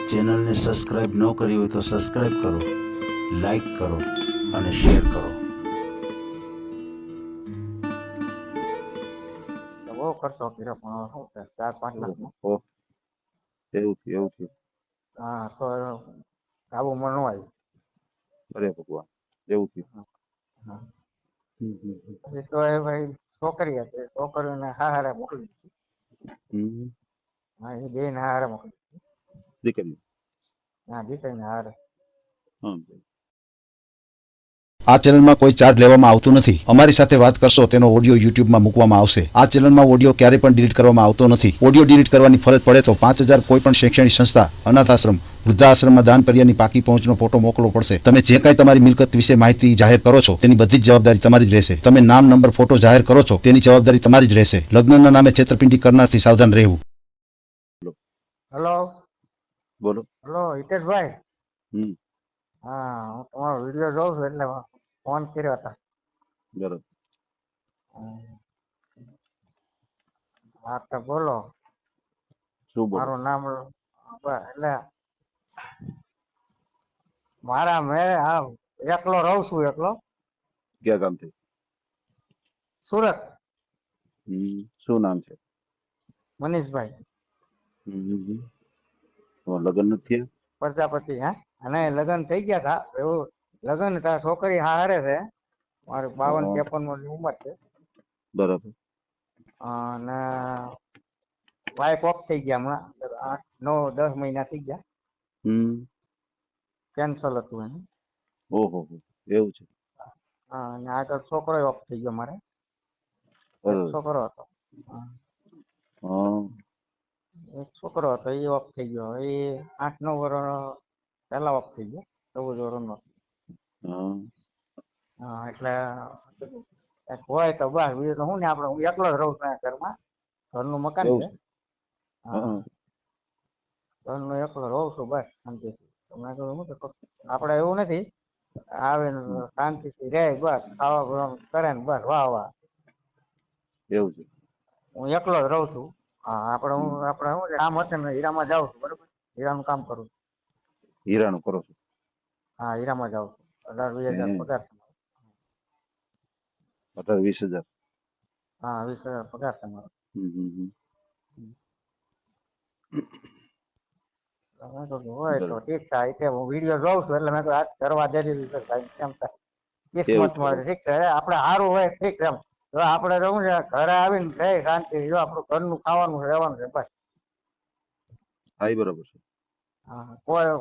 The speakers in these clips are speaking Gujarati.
ચેનલને સબસ્ક્રાઇબ ન કરી હોય તો સબસ્ક્રાઇબ કરો, લાઈક કરો અને શેર કરો. બહુ ખર્ચો કર્યો પણ શું છે 4-5 લાખ નો. એવું થયું. હા તો કાબુમાં ન આવ્યું. અરે ભગવાન, એવું થયું. હા. પછી તો એ ભાઈ છોકરી હતી, છોકરીઓને હારે મોકલી દીધી. હા એ બેન હારે મોકલી દીકરી. હા દીકરીને હારે. આ ચેનલમાં કોઈ ચાર્જ લેવામાં આવતું નથી. અમારી સાથે વાત કરશો તેનો ઓડિયો યુટ્યુબમાં મૂકવામાં આવશે. આ ચેનલમાં ઓડિયો ક્યારે પણ ડિલીટ કરવામાં આવતો નથી. ઓડિયો ડિલીટ કરવાની ફરજ પડે તો 5,000 કોઈ પણ શૈક્ષણિક સંસ્થા, અનાથ આશ્રમ, વૃદ્ધાશ્રમમાં દાન કર્યાની પાકી પહોંચનો ફોટો મોકલવો પડશે. તમે જે કાંઈ તમારી મિલકત વિશે માહિતી જાહેર કરો છો તેની બધી જ જવાબદારી તમારી જ રહેશે. તમે નામ, નંબર, ફોટો જાહેર કરો છો તેની જવાબદારી તમારી જ રહેશે. લગ્નના નામે છેતરપિંડી કરનારથી સાવધાન રહેવું. હેલો બોલો. હેલો હિતેશભાઈ. હા હું તમારો વિડીયો જોઉં છું એટલે ફોન કર્યો હતા. બરોબર. હા તો બોલો. શું બોલો? મારું નામ એટલે મારા મેં એકલો રહું છું. એકલો ક્યાં ગામથી? સુરત. શું નામ છે? મનીષભાઈ લગ્ન નથી થયા? પ્રજાપતિ. હે અને લગ્ન થઈ ગયા હતા. એવું લગ્ન હતા. છોકરી હારે છે. મારી 52-53 ની ઉંમર છે. બરાબર. અને વાઇફ ઓફ થઈ ગયા હમણાં 8-9-10 મહિના થઈ ગયા. કેન્સલ હતું એનું. ઓહો, એવું છે. હા અને આગળ છોકરો ઓફ થઈ ગયો. મારે એક છોકરો હતો. એક છોકરો હતો એ ઓફ થઈ ગયો. એ 8-9 વર્ષ પહેલા ઓફ થઈ ગયો. 14 વર્ષનો. હા એટલે હોય તો બસ બીજું તો હું ને આપણે હું એકલો જ રહું છું ઘરમાં. ઘરનું મકાન છે. હા ઘરનું એકલો રહું છું બસ શાંતિથી. આપણે એવું નથી, આવે શાંતિથી રહે બસ, ખાવા પીવાનું કરે ને બસ વાહ. એવું છે. હું એકલો જ રહું છું. હા આપણે શું કામ હશે ને હીરામાં જાઉં છું. બરોબર, હીરાનું કામ કરું છું. હીરાનું કરો છો? હા હીરામાં જાઉં છું. 18-20 હજાર પગાર. 18-20 હજાર? હા 20,000 પગાર તમારો. હોય તો ઠીક છે. હું વિડીયો જોઉં છું એટલે મેં આજ કરવા દેલી છે ભાઈ. કેમ થાય કિસ્મત માં ઠીક છે. આપણે સારું હોય ઠીક એમ. જો આપણે રહું છે ઘરે આવીને રહે શાંતિ. જો આપણું ઘરનું ખાવાનું રહેવાનું છે બસ. હા બરોબર છે. હા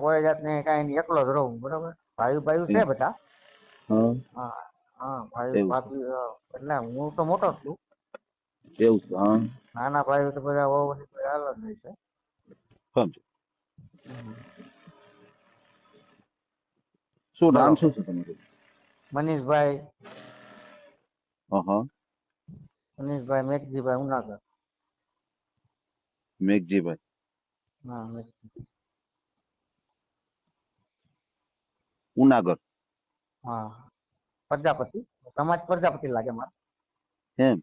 કોઈ જાતની કઈ એકલો જ રહું. બરોબર. ભાઈ છે બધા. હા ભાઈ ભાભી એટલે હું તો મોટો જ છું. એવું છે. નાના ભાઈ તો બધા બહુ બધી અલગ હોય છે. શું નામ શું છે તમારું? મનીષભાઈ. મનીષભાઈ મેઘજીભાઈ ઉનાગર. મેઘજીભાઈ. હા ઉનાગર. હા પ્રજાપતિ. સમાજ પ્રજાપતિ લાગે મારે. એમ?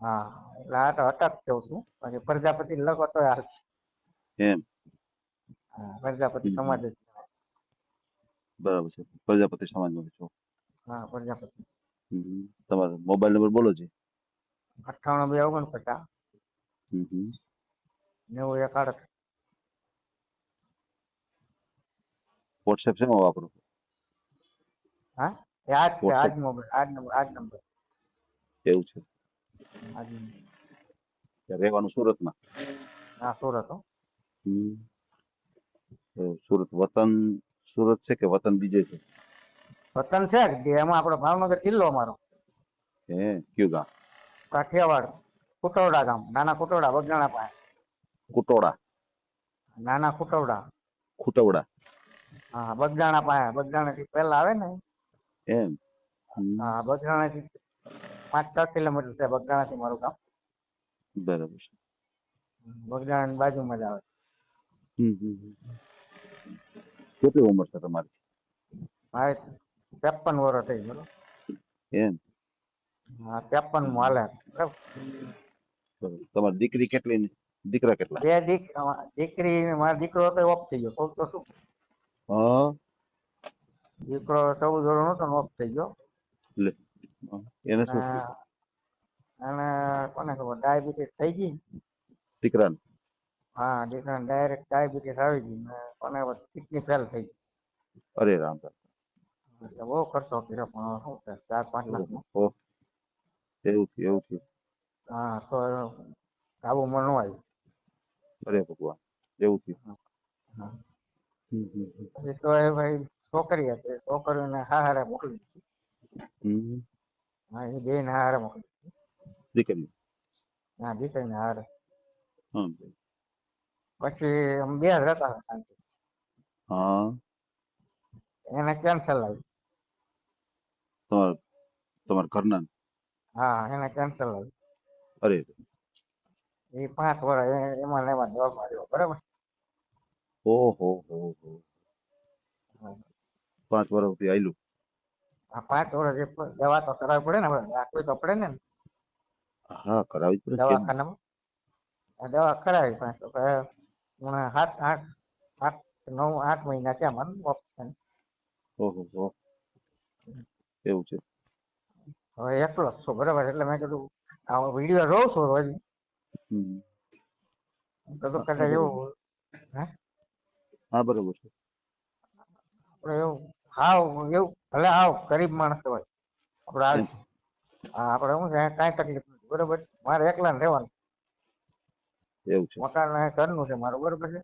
હા એટલે આ તો અટક જઉં છું. પછી પ્રજાપતિ લખો તો યાર છે. એમ? હા પ્રજાપતિ સમાજ જ. બરાબર છે. પ્રજાપતિ સમાજમાં છો? હા પ્રજાપતિ. તમારો મોબાઈલ નંબર બોલો છે. 98-249 90-1. વોટ્સએપ શેમાં વાપરો? હા આજ છે. આજ મોબાઈલ આજ નંબર. એવું છે. આજ રહેવાનું સુરતમાં? હા સુરત. સુરત વતન સુરત છે કે વતન બીજે છે? વતન છે એમાં આપણો ભાવનગર જિલ્લો અમારો. કયું ગામ? કાઠિયાવાડ. કુટોડા ગામ. નાના કુટોડા બગદાણા પાસે. કુટોડા? નાના કુટોડા. ખુટવડા? હા બગદાણા પાસે. બગદાણા થી પેલા આવે ને. એમ? હા બગદાણા થી 5-6 કિલોમીટર છે બગદાણા થી મારું ગામ. બરાબર છે. બગદાણા ની બાજુમાં જ આવે. કેટલી ઉંમર છે તમારી? મારે 53 વર્ષ થઈ બરોબર. એમ? હા 53 હાલે. તમારી દીકરી કેટલી? દીકરા કેટલા? બે દીકરી ને મારો દીકરો તો ઓફ થઈ ગયો. કહું તો શું, હા દીકરો 14 વર્ષનો હતો ને ઓફ થઈ ગયો. લે હા. એને શું અને થયું? અને કોને ખબર ડાયાબિટીસ થઈ ગઈ. દીકરાને? હા, દીકરાને ડાયરેક્ટ ડાયાબિટીસ આવી ગઈ ને કોને કિડની ફેલ થઈ ગઈ. અરે રામ રામ. એટલે બહુ ખર્ચો કર્યો પણ શું છે 4-5 લાખનો. ઓહ, એવું થયું એવું થયું. હા, તો કાબુમાં ન આવ્યું. અરે ભગવાન, એવું થયું. હા. હમ, હમ, હમ. પછી તો એ ભાઈ છોકરી હતી, છોકરીને હારે મોકલી દીધી. હમ. હા, એ બેન હારે મોકલી. દીકરી? હા, દીકરીને હારે. હા પછી અમે બે જ રહેતા હતા શાંતિ. હા. એને કેન્સર આવી. તમારા તમારા ઘરના? હા, એને કેન્સર આવી. અરે એ 5 વર્ષ એમાં ને એમાં દવા માર્યો, બરાબર. ઓહો હો હો. હા, 5 વર્ષથી આયલું. આ 5 વર્ષ દવા તો કરાવવી પડે ને, હવે રાખવી તો પડે ને હા કરાવી જ પડે કેમ નહીં? દવાખાનામાં. આ દવા કરાવી પણ તો હમણાં 8 મહિના થયા મને ઓપરેશન. ઓહો હો, એવું છે. હવે એકલો જ છું, બરાબર. એટલે મેં કીધું આ વિડીયો જોઉં છું રોજ. હમ. તો હા કદાચ બરોબર. એવું હે હા બરોબર છે. આપણે એવું હાવ એવું ભલે હાવ ગરીબ માણસ હોય આપણે એમ હાલશે. હા, આપણે શું છે કાંઈ તકલીફ નથી, બરોબર. મારે એકલા રહેવાનું. એવું છે. મકાન ઘરનું છે મારું, બરોબર છે.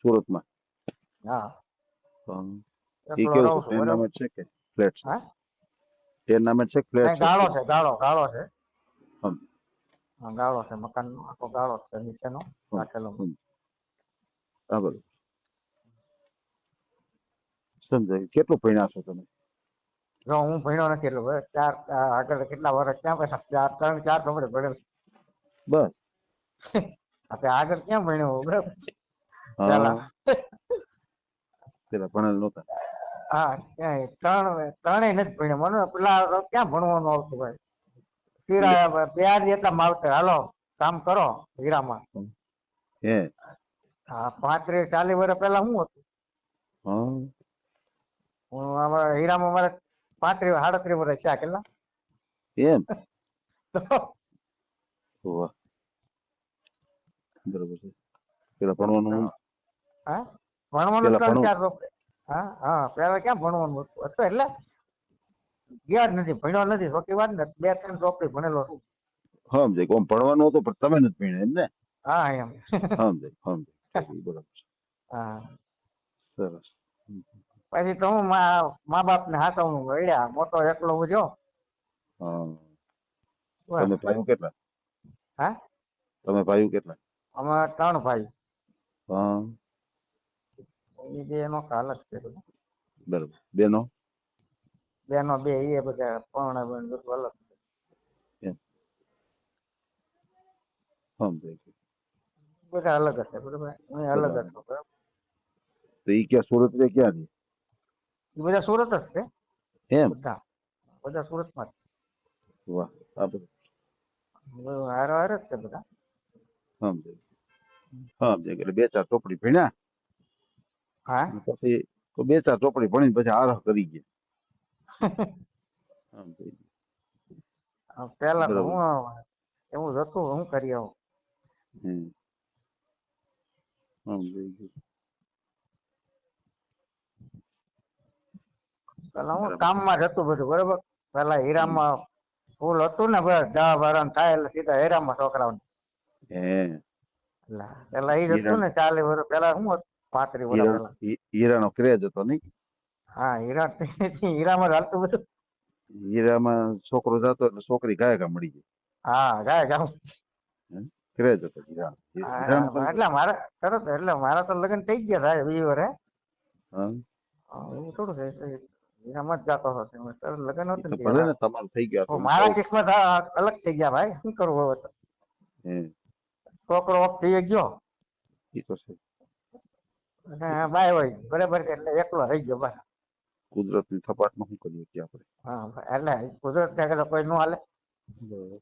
સુરતમાં? હા, હા. એ એકલો કેવું છે? રહું છું, બરાબર. ટેનામેન્ટ છે કે ફ્લેટ છે? હા, ટેનામેન્ટ છે કે ફ્લેટ નહીં, છે? ગાળો છે, ગાળો છે. હમ હા, ગાળો છે, મકાનનો આખો ગાળો છે નીચેનો હમ રાખેલો. હમ. હા બરોબર. સમજાય. કેટલું ભણ્યા છો તમે? જો હું ભણ્યો નથી એટલે બસ આગળ કેટલા વર્ષ ક્યાં પૈસા 3-4 કપડે ભણેલ. બસ. આપણે આગળ ક્યાં ભણ્યો, બરાબર છે. પેલા હા પેલા ભણેલ નહોતા. હા, ક્યાંય ત્રણેય નથી ભણ્યો. મને પેલા ક્યાં ભણવાનું આવતું ભાઈ. લે. હીરા પ્યાર જેટલા માવતર, હાલો કામ કરો હીરામાં. હે? હા, 35-40 વર્ષ પહેલા શું હતું. હા હું આમાં હીરામાં મારે 35-38 વર્ષ થયા કેટલા. એમ? તો વાહ, બરોબર છે. પેલા ભણવાનું હા, ભણવાનું પેલા ભણવું 3-4 રોપડે. હા હા, પેલા ક્યાં ભણવાનું હતું એટલે ગયા જ નથી, ભણ્યો નથી. ખોટી વાત ને, 2-3 ચોપડી ભણેલો છું. સમજાય કે આમ ભણવાનું હતું પણ તમે નથી ભણ્યા એમ ને? હા એમ. સમજાય એ બરાબર છે. હા, સરસ. હમ. પછી તો હું મા બાપ ને હાસવનું વળ્યા, મોટો એકલો હું જો. હા. બસ. તમે ભાઈઓ કેટલા? હા, તમે ભાઈઓ કેટલા? અમે 3 ભાઈ. હા એ બે નો હાલત છે બધું. બરોબર. બેનો? બેનો 2 એ બધા પરણે બધું અલગ. એમ સમજાય. બધા અલગ હશે, બરોબર. હું અલગ બધા હતો, બરાબર. તો એ ક્યાં સુરત રે ક્યાં છે? એ બધા સુરત જ છે, એમ? બધા સુરતમાં જ. વાહ, આ બધું હારો હારે જ છે બધા. સમજાય. સમજાય. એટલે 2-4 ચોપડી ભણ્યા હા. અને પછી તો 2-4 ચોપડી ભણીને પછી આરહ કરી ગયા. સમજાય. પેલા તો બરોબર. હું એવું જ હતું, હું કરી આવું. હમ સમજાય ગયું. પેલા હું બરાબર. કામમાં જ હતું બધું, બરોબર. પેલા હમ. હીરામાં ફૂલ હતું ને, બસ 10-12 થાય એટલે સીધા હીરામાં છોકરાઓ. હે પેલા એ જ હતું હીરા ને 40 વર્ષ પેલા. શું હતું 35 વર્ષ હીરા પેલા. હીરાનો ક્રેઝ હતો નહીં? હા, હીરામાં જ હાલતું બધું. હીરામાં છોકરો જતો એટલે છોકરી ગાયકા મળી જાય. હા, ગાય ગામ. ક્રેઝ હતો હીરા. હીરાનો તો એટલે મારે તરત એટલે મારા તો લગ્ન થઈ ગયા થાય 20 વર્ષે. હા એવું થોડું છે, હીરામાં જ જાતો હતો લગ્ન એ હતું તો ને ભલે ત્યારે. ને તમારું થઈ ગયા તો હું મારા કહું કિસ્મત અલગ થઈ ગયા ભાઈ, શું કરવું હવે તો. હે છોકરો ઓફ થઈ ગયો એ તો છે. અને બાય હોય, બરાબર છે. એટલે એકલો રહી ગયો બસ. કુદરતની થપાટમાં શું કરીએ કે આપણે. હા, એટલે કુદરત ને કોઈ નો હાલે. બરાબર.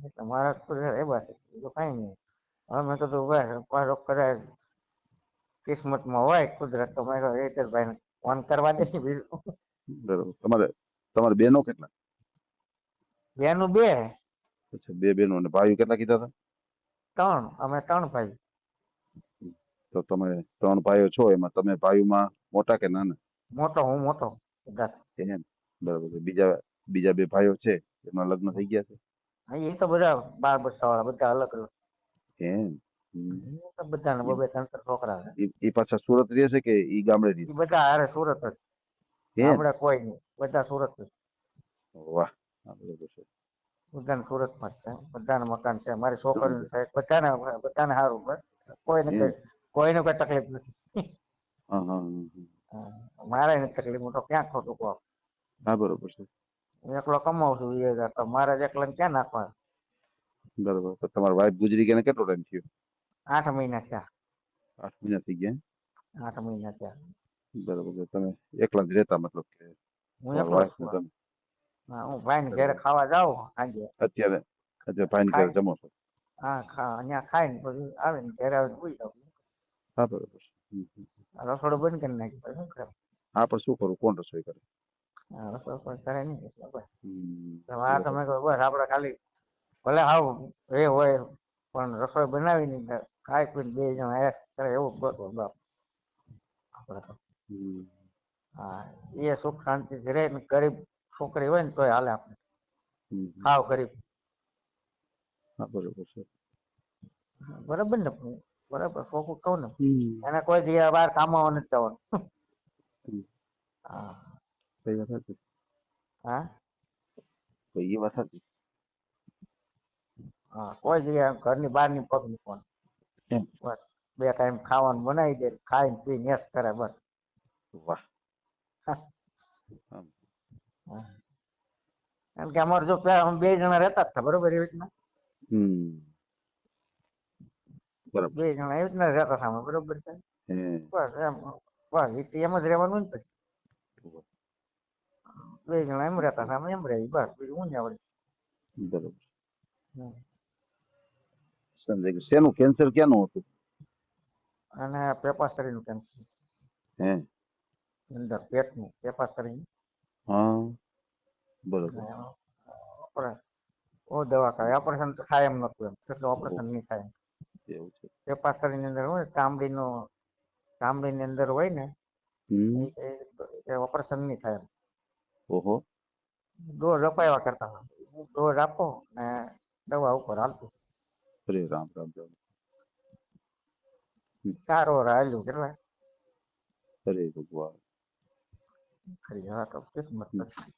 એટલે મારા કુદરત એ બસ બીજું કઈ નહીં. હવે મેં કીધું ભાઈ પારો કરે કિસ્મતમાં હોય કુદરત તો મેં કહ્યું હેતરભાઈને ફોન કરવા દે ને બીજું. બરોબર. તમારે બેનો કેટલા? બેનું બે અચ્છા, બે બેનો. અને ભાઈઓ કેટલા કીધા હતા? ત્રણ, અમે ત્રણ ભાઈ. તો તમે 3 ભાઈઓ છો, એમાં તમે ભાઈઓમાં મોટા કે નાના? મોટો હું મોટો બધા. એમ. બરોબર છે. બીજા 2 ભાઈઓ છે, એમના લગ્ન થઈ ગયા છે? એ તો બધા 12 બચ્ચા વાળા બધા અલગ અલગ. એમ. હમ. એ તો બધાને ઈ બબે ત્રણ ત્રણ છોકરા છે. ઈ પાછા સુરત રહે છે કે ઈ ગામડે રહે એ બધા હારે સુરત જ. છે? એમ. આપણે કોઈ નહીં, બધા સુરત જ. વાહ. હા, બરોબર છે. બધાને સુરતમાં જ છે, બધાને મકાન છે, મારી છોકરીનું છે, બધાને બધાને સારું બસ. કોઈને એમ. કઈ કોઈને કોઈ તકલીફ નથી. હા, હા, હા, હા. મારે નથી તકલીફ, હું તો ક્યાં ખોટું કહું. હા, બરોબર છે. એકલો કમાઉં છું 20,000, તો મારે જ એકલાને ક્યાં નાખવા. બરોબર. તો તમારી વાઈફ ગુજરી ગયા ને કેટલો ટાઈમ થયો? 8 મહિના થયા. 8 મહિના થઈ ગયા? 8 મહિના થયા. બરોબર છે. તમે એકલા જ રહેતા, મતલબ કે હું તમારી એકલો જ વાઈફ ને છું. તમે? હા, હું ભાઈને ઘરે બરોબર. ખાવા જાઉં સાંજે. અત્યારે ભાઈ ને ઘરે ખાઈ જમો છો? હા અહીંયા ખાઈને પછી આવીને ઘરે આવીને સુઈ જાઉં. હા, બરોબર છે. હમ, હમ. રસોડું બંધ કરી નાખી પછી શું કરે. હા, પણ શું કરું, કોણ રસોઈ કરે? રસોઈ કોઈ કરે નહીં એટલે બસ. હમ. તો એ આ વખત. તમે કહો બસ આપણે ખાલી ભલે હાવ એ હોય પણ રસોઈ બનાવીને ખાઈ પીને 2 જણા એશ કરે એવું ગોતવું બાપ આપણે તો. હમ. હા, એ સુખ શાંતિથી રહે ને ગરીબ છોકરી હોય ને તોય હાલે આપણે. હમ, હમ. હાવ ગરીબ. હા, બરોબર છે. બરાબર ને? બરાબર ચોખ્ખું કહું ને. હમ. એને કોઈ દી બહાર કામવા નથી જવાનું. હમ. હા. સહી વાત હતી. હા. તો એ વાત હતી. હા, કોઈ જગ્યાએ ઘરની બહાર ની પગ મૂકવાનો. એમ. બસ 2 ટાઈમ ખાવાનું બનાવી દે, ખાઈને પીને એશ કરે બસ. વાહ. હા. આમ. કારણ કે અમારે જો પેલા અમે 2 જણા રહેતા જ હતા બરોબર એવી રીતના. હમ. બરાબર. 2 જણા એવી રીતના રહેતા હતા અમે બરોબર છે. હે. બસ એમ બસ એમ જ રહેવાનું ને પછી. 2 જણા એમ રહેતા હતા અમે એમ રહી બસ બીજું હું ને આવડે. બરોબર. સમજાય ગયું. શેનું કેન્સર ક્યાંનું હતું? અને પેપાસરીનું કેન્સર હે. અંદર પેટનું પેપાસરી. હા, બરોબર. ઓ દવા ખાય ઓપરેશન તો થાય એમ નતું એમ એટલે ઓહો, ઓપરેશન નહીં થાય. એવું છે. પેપાસરીની અંદર હોય ચામડીની અંદર હોય ને હમ. એ ઓપરેશન નહીં થાય એમ. ઓહો. ડોઝ અપાવ્યા કરતા હતા. ડોઝ આપો ને દવા ઉપર હાલતું. અરે રામ રામ રામ. હમ. સારો હાલ્યું કેટલા અરે ભગવાન. ખરી હા તો કિસ્મત હમ. પછી.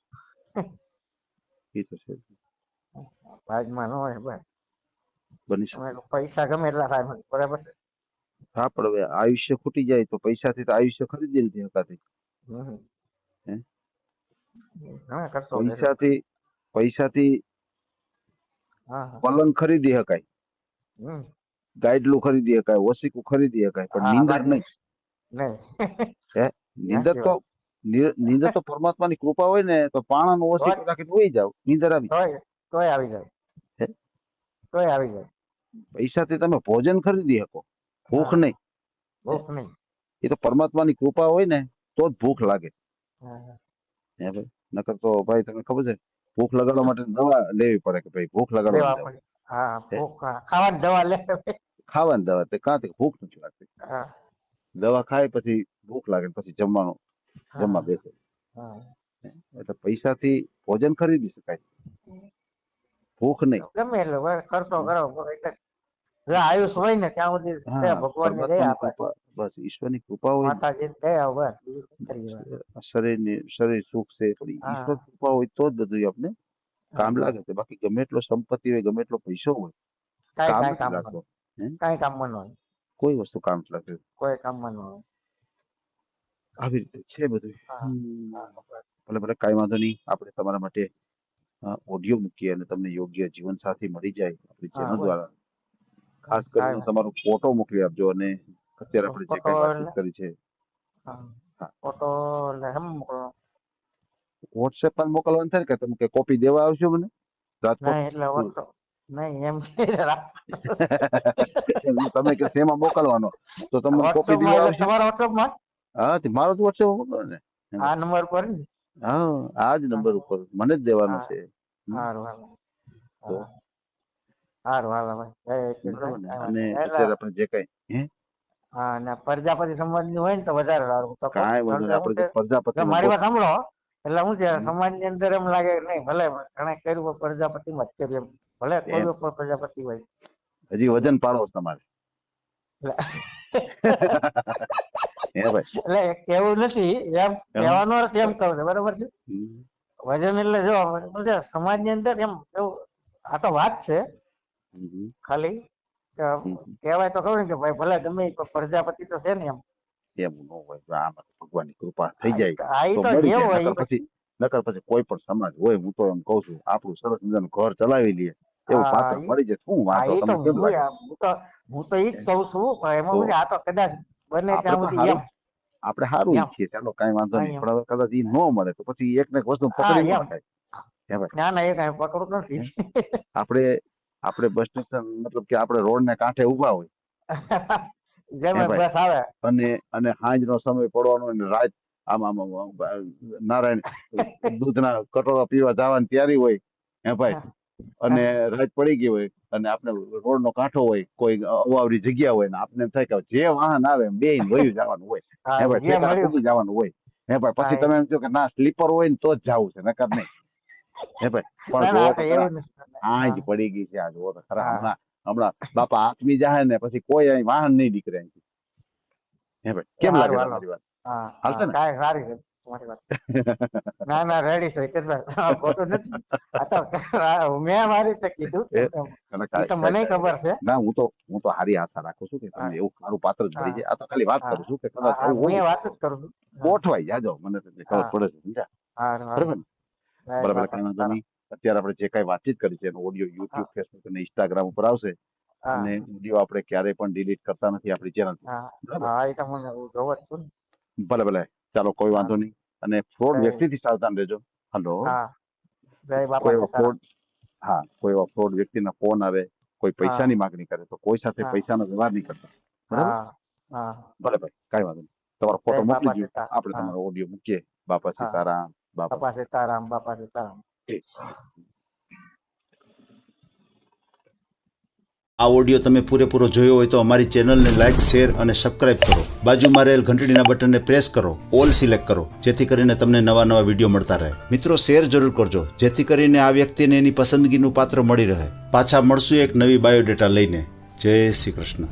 એ તો છે. ભાગમાં ન હોય બસ. બની તમે શકે. પૈસા ગમે એટલા થાય બરાબર છે. હા, પણ હવે આયુષ્ય ખૂટી જાય તો પૈસાથી તો આયુષ્ય ખરીદી નથી શકાતી. હમ. હે. ઘણા કરશો કર્યો. પૈસાથી હા હા. પલંગ ખરીદી શકાય, હમ. ગાઈડલું ખરીદી શકાય, ઓશીકું ખરીદી શકાય, પણ હા નીંદર બાકી નહીં. નહીં. હે. નીંદર સાચી તો વાત. નીંદર તો પરમાત્માની કૃપા હોય ને તો પાણાનું તોય ઓશીકું રાખીને સુઈ જાવ, નીંદર આવી જાય. તોય તોય આવી જાય. હે. તોય આવી જાય. પૈસાથી તમે ભોજન ખરીદી શકો, ભૂખ હા નહીં. હે. ભૂખ નહીં. એ તો પરમાત્માની કૃપા હોય ને તો જ ભૂખ લાગે. હા. હે ભાઈ. નકર તો ભાઈ તમને ખબર છે, ભૂખ લગાડવા માટે દવા લેવી પડે કે ભાઈ ભૂખ લગાડવાની લેવા દવા. પડે. હા હે. ભૂખ ખાવાની દવા લે. ખાવાની દવા તે કાંથી ભૂખ નથી લાગતી. હા દવા ખાય પછી ભૂખ લાગે પછી જમવા હા બેસે. હા. એટલે પૈસાથી ભોજન ખરીદી શકાય, ભૂખ નહીં. ગમે એટલે ખર્ચો કરો એટલે જે આયુષ હોય ને ત્યાં સુધી હા, ભગવાનની દયા પરમાત્માની આપે. કૃપા, બસ ઈશ્વરની કૃપા હોય ને માતાજી દયા બસ બીજું શું કરીએ. બસ. શરીર સુખ છે પણ હા ઈશ્વર કૃપા હોય તો જ બધું આપણે હા કામ બસ લાગે છે. બાકી ગમે એટલો સંપત્તિ હોય, ગમે એટલો પૈસો હોય, કામ કાંઈ નથી કામમાં લાગતો. હે. કાંઈ કામમાં ન હોય. કોઈ વસ્તુ કામ નથી લાગતી. કોઈ કામમાં ન હોય. આવી રીતે છે બધું. હા હા બસ. ભલે ભલે, કાંઈ વાંધો નહીં. આપણે તમારા માટે ઓડિયો મૂકીએ અને તમને યોગ્ય જીવનસાથી મળી જાય આપણી હા ચેનલ બસ દ્વારા. ખાસ કાંઈ કરીને વાંધો તમારો ફોટો મોકલી આપજો અને અત્યારે નહીં. આપણે જે ફોટો કાંઈ વાતચીત એટલે કરી છે. હા હા, ફોટો એટલે એમ મોકલો. વોટ્સએપ પર મોકલવાનું થાય ને કે તમે કે કોપી દેવા આવશો મને રાજકોટ? નહીં એટલે નહીં એમ તમે કે શેમાં મોકલવાનો તો તમને કોપી WhatsApp દેવા માં આવશે. તમારા WhatsApp માં હા તે મારો તો WhatsApp મોકલો ને. આ નંબર પર ને હા આ જ નંબર ઉપર મને જ દેવાનું હા. છે. હારું હાલો તો હારું હાલો ભાઈ જય શ્રી બરાબર ને. કૃષ્ણ. અને એટલે અત્યારે આપણે જે કઈ હા અને પ્રજાપતિ સમાજ ની હોય ને તો વધારે સારું તો કાંઈ વાંધો નહીં. આપણે જો પ્રજાપતિ જો મારી વાત સાંભળો એટલે શું છે સમાજ ની અંદર એમ લાગે કે નહીં ભલે ઘણા કર્યું પણ પ્રજાપતિ માં જ કરીએ એમ. ભલે કોઈ પણ પ્રજાપતિ હોય હજી વજન પાડો છે તમારે. હે ભાઈ. એટલે કેવું નથી એમ કહેવાનો અર્થ એમ કહું છું બરોબર છે. વજન એટલે જો શું છે સમાજ ની અંદર એમ એવું આ તો વાત છે ખાલી કહેવાય તો ખબર ને કે ભાઈ ભલે ગમે ઈ પણ પ્રજાપતિ તો છે ને એમ. એવું ન હોય જો આમાં તો ભગવાનની કૃપા થઈ જાય આ ઈ તો તો મળી જે જાય. હોય નકર ઈ પછી કોઈ પણ સમાજ હોય હું તો એમ કઉ છું આપણું સરસ મજાનું ઘર ચલાવી લઈએ એવું હા, પાત્ર ઈ- મળી જાય શું હા વાંધો એ તો તમને કેમ લાગે? હું તો ઈ જ કઉ છું પણ એમાં તો શું છે, આ તો કદાચ બને આપણે ત્યાં તો સુધી હારું એમ આપણે સારું એમ. ઈચ્છીએ ચાલો કઈ વાંધો હા, નહીં એમ. પણ હવે કદાચ ઈ ન મળે તો પછી એક ને એક વસ્તુ હા પકડી ન એમ શકાય. હે ભાઈ. ના ના એ કઈ પકડું નથી આપણે બસ સ્ટેશન મતલબ કે આપણે રોડ ને કાંઠે ઉભા હોય જેમ હે ભાઈ. બસ આવે અને સાંજનો સમય પડવાનો અને રાત આમ આમ નારાયણ દૂધના કટોરા પીવા જવાની તૈયારી હોય હે ભાઈ. અને રાત પડી ગઈ હોય અને આપણે રોડ નો કાંઠો હોય કોઈ અવાવરી જગ્યા હોય ને આપણે એમ થાય કે જે વાહન આવે એમ બેહીને વયું જવાનું હોય હા હે ભાઈ. જે ઠેકાણે મળ્યું પૂગી જવાનું હોય હે ભાઈ. પછી હા, તમે એમ કહો કે ના સ્લીપર હોય ને તો જ જવું છે નકર નહીં હે ભાઈ. પણ ના ના જોવો આ તો તો ખરા એવું નથી આજ હા, પડી ગઈ છે આ જોવો તો ખરા. હા, હમણાં બાપા આત્મી જાય ને પછી કોઈ અહીં વાહન નહીં નીકળે અહીંથી. હે ભાઈ. કેમ લાગે હારું હાલો તમારી વાત? હા હાલશે હા ને? કાંઈ સારી છે તમારી વાત. ના ના રેડી છે હિતેશભાઈ ખોટું નથી. આ તો મેં મારી રીતે કીધું અને એ તો મને ખબર છે. ના હું તો હારી આશા રાખું છું કે હા તમને એવું સારું પાત્ર જ મળી હા જાય. આ તો ખાલી વાત હા કરું છું કે હા કદાચ હા, એવું હું એ હોય વાત જ તો કરું છું. હા ગોઠવાઈ જાજો. મને તો ખબર હા પડે છે સમજ્યા? હારું બરાબર હારું ને? જય બરાબર. બાપા કઈ વાંધો સીતારામ. નહીં. અત્યારે આપણે જે કઈ વાતચીત કરી છે એનો ઓડિયો હા યુટ્યુબ ફેસબુક અને ઇન્સ્ટાગ્રામ ઉપર આવશે. હા અને વિડીયો આપણે ક્યારેય પણ ડિલીટ કરતા નથી આપણી ચેનલ હા બરાબર. હા એ તો મને હું જોઉં જ છું ને. ભલે ભલે ચાલો કોઈ હા વાંધો નહીં. અને ફ્રોડ જય વ્યક્તિથી સાવધાન રહેજો. હલો. હા જય બાપા કોઈ એવા સીતારામ. ફ્રોડ હા કોઈ એવા ફ્રોડ વ્યક્તિના ફોન આવે કોઈ હા પૈસાની માગણી કરે તો કોઈ સાથે હા પૈસાનો વ્યવહાર નહીં કરતા. બરાબર. હા હા ભલે ભાઈ કઈ વાંધો નહીં. તમારો ફોટો જય મોકલી બાપા દો. સીતા આપણે હા તમારો ઓડિયો મૂકીએ. બાપા હા સીતારામ. બાપા બાપા સીતારામ બાપા સીતારામ. આ ઓડિયો તમે પૂરેપૂરો જોયો હોય તો અમારી ચેનલને લાઇક શેર અને સબસ્ક્રાઇબ કરો. બાજુમાં રહેલ ઘંટડીના બટનને પ્રેસ કરો. ઓલ સિલેક્ટ કરો જેથી કરીને તમને નવા નવા વિડીયો મળતા રહે. મિત્રો શેર જરૂર કરજો જેથી કરીને આ વ્યક્તિને એની પસંદગીનું પાત્ર મળી રહે. પાછા મળશું એક નવી બાયોડેટા લઈને. જય શ્રી કૃષ્ણ.